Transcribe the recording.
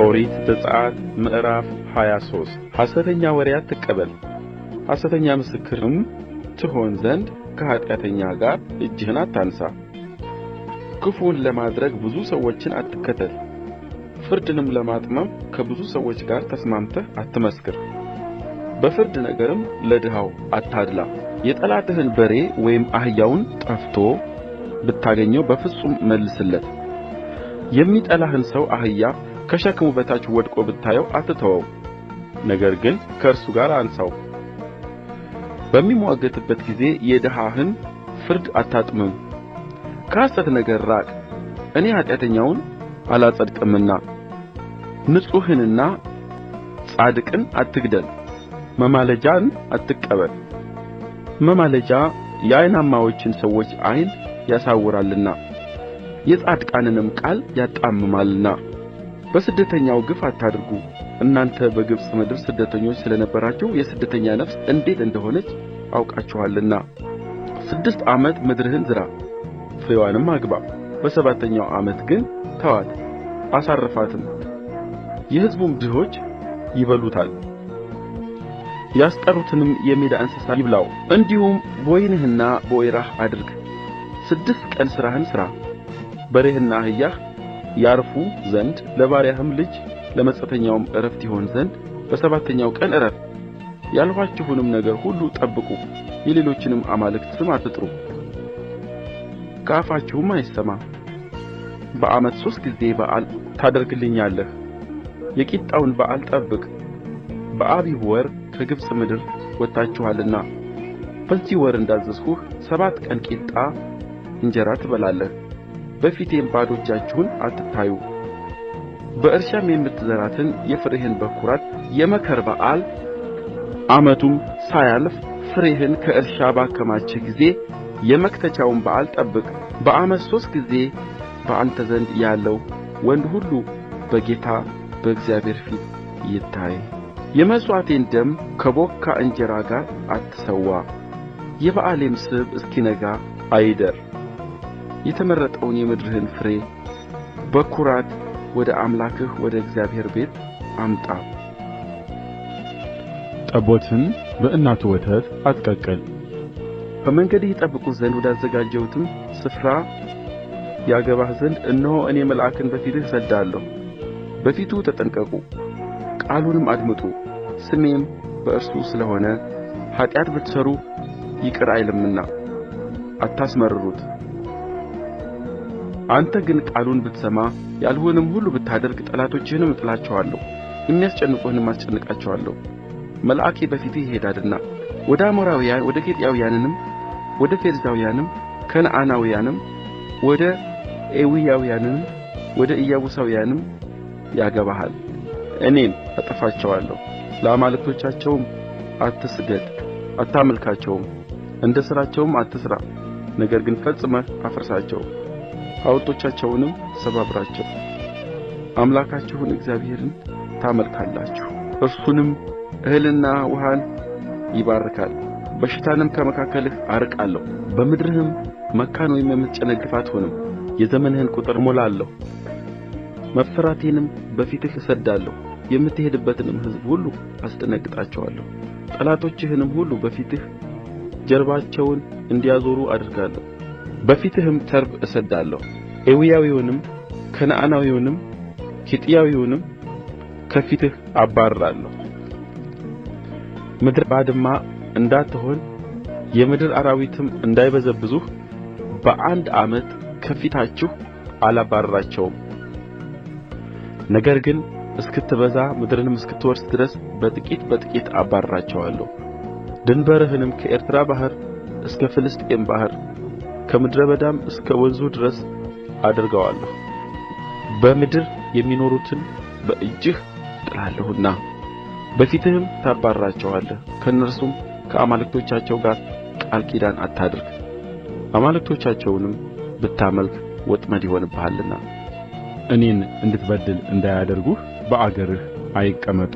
ኦሪት ዘጽአት ምዕራፍ 23 ሐሰተኛ ወሬ አትቀበል፣ ሐሰተኛ ምስክርም ትሆን ዘንድ ከኃጢአተኛ ጋር እጅህን አታንሣ። ክፉን ለማድረግ ብዙ ሰዎችን አትከተል፣ ፍርድንም ለማጥመም ከብዙ ሰዎች ጋር ተስማምተህ አትመስክር። በፍርድ ነገርም ለድሃው አታድላ። የጠላትህን በሬ ወይም አህያውን ጠፍቶ ብታገኘው በፍጹም መልስለት። የሚጠላህን ሰው አህያ ከሸክሙ በታች ወድቆ ብታየው አትተወው፣ ነገር ግን ከእርሱ ጋር አንሣው። በሚምዋገትበት ጊዜ የድሃህን ፍርድ አታጥምም። ከሐሰት ነገር ራቅ፣ እኔ ኃጢአተኛውን አላጸድቅምና። ንጹሕንና ጻድቅን አትግደል፣ መማለጃን አትቀበል። መማለጃ የዓይናማዎችን ሰዎች ዓይን ያሳውራልና የጻድቃንንም ቃል ያጣምማልና። በስደተኛው ግፍ አታድርጉ። እናንተ በግብፅ ምድር ስደተኞች ስለ ነበራችሁ የስደተኛ ነፍስ እንዴት እንደሆነች አውቃችኋልና። 6 ዓመት ምድርህን ዝራ፣ ፍሬዋንም አግባ። በሰባተኛው ዓመት ግን ተዋት፣ አሳርፋትም። የሕዝቡም ድሆች ይበሉታል፣ ያስቀሩትንም የሜዳ እንስሳ ይብላው። እንዲሁም በወይንህና በወይራህ አድርግ። 6 ቀን ሥራህን ሥራ። በሬህና አህያህ ያርፉ ዘንድ ለባሪያህም ልጅ ለመጻተኛውም ዕረፍት ይሆን ዘንድ በሰባተኛው ቀን ዕረፍ። ያልኋችሁንም ነገር ሁሉ ጠብቁ። የሌሎችንም አማልክት ስም አትጥሩ፣ ከአፋችሁም አይሰማ። በዓመት 3 ጊዜ በዓል ታደርግልኛለህ። የቂጣውን በዓል ጠብቅ። በአቢብ ወር ከግብፅ ምድር ወጥታችኋልና በዚህ ወር እንዳዘዝሁህ 7 ቀን ቂጣ እንጀራ ትበላለህ። በፊቴም ባዶ እጃችሁን አትታዩ። በእርሻም የምትዘራትን የፍሬህን በኵራት የመከር በዓል ዓመቱም ሳያልፍ ፍሬህን ከእርሻ ባከማቸህ ጊዜ የመክተቻውን በዓል ጠብቅ። በዓመት 3 ጊዜ በአንተ ዘንድ ያለው ወንድ ሁሉ በጌታ በእግዚአብሔር ፊት ይታይ። የመሥዋዕቴን ደም ከቦካ እንጀራ ጋር አትሠዋ። የበዓሌም ስብ እስኪነጋ አይደር። የተመረጠውን የምድርህን ፍሬ በኵራት ወደ አምላክህ ወደ እግዚአብሔር ቤት አምጣ። ጠቦትን በእናቱ ወተት አትቀቅል። በመንገድህ ይጠብቁህ ዘንድ ወዳዘጋጀሁትም ስፍራ ያገባህ ዘንድ እነሆ እኔ መልአክን በፊትህ እሰድዳለሁ። በፊቱ ተጠንቀቁ፣ ቃሉንም አድምጡ። ስሜም በእርሱ ስለ ሆነ ኃጢአት ብትሠሩ ይቅር አይልምና አታስመርሩት። አንተ ግን ቃሉን ብትሰማ ያልሁህንም ሁሉ ብታደርግ ጠላቶችህንም እጥላቸዋለሁ፣ የሚያስጨንቁህንም አስጨንቃቸዋለሁ። መልአኬ በፊትህ ይሄዳልና ወደ አሞራውያን፣ ወደ ኬጢያውያንም፣ ወደ ፌርዛውያንም፣ ከነዓናውያንም፣ ወደ ኤዊያውያንም፣ ወደ ኢያቡሳውያንም ያገባሃል። እኔም አጠፋቸዋለሁ። ለአማልክቶቻቸውም አትስገድ፣ አታምልካቸውም። እንደ ሥራቸውም አትሥራ፣ ነገር ግን ፈጽመህ አፍርሳቸው፣ ሐውልቶቻቸውንም ሰባብራቸው። አምላካችሁን እግዚአብሔርን ታመልካላችሁ፣ እርሱንም እህልና ውኃን ይባርካል። በሽታንም ከመካከልህ አርቃለሁ። በምድርህም መካን ወይም የምትጨነግፍ አትሆንም። የዘመንህን ቍጥር እሞላለሁ፣ መፈራቴንም በፊትህ እሰድዳለሁ። የምትሄድበትንም ሕዝብ ሁሉ አስደነግጣቸዋለሁ። ጠላቶችህንም ሁሉ በፊትህ ጀርባቸውን እንዲያዞሩ አደርጋለሁ። በፊትህም ተርብ እሰድዳለሁ። ኤዊያዊውንም፣ ከነዓናዊውንም፣ ኬጢያዊውንም ከፊትህ አባርራለሁ። ምድር ባድማ እንዳትሆን የምድር አራዊትም እንዳይበዘብዙህ በ1 ዓመት ከፊታችሁ አላባርራቸውም። ነገር ግን እስክትበዛ ምድርንም እስክትወርስ ድረስ በጥቂት በጥቂት አባርራቸዋለሁ። ድንበርህንም ከኤርትራ ባሕር እስከ ፍልስጥኤም ባሕር ከምድረ በዳም እስከ ወንዙ ድረስ አደርገዋለሁ። በምድር የሚኖሩትን በእጅህ እጥላለሁና በፊትህም ታባርራቸዋለህ። ከእነርሱም ከአማልክቶቻቸው ጋር ቃል ኪዳን አታድርግ፣ አማልክቶቻቸውንም ብታመልክ ወጥመድ ይሆንብሃልና። እኔን እንድትበድል እንዳያደርጉህ በአገርህ አይቀመጡ።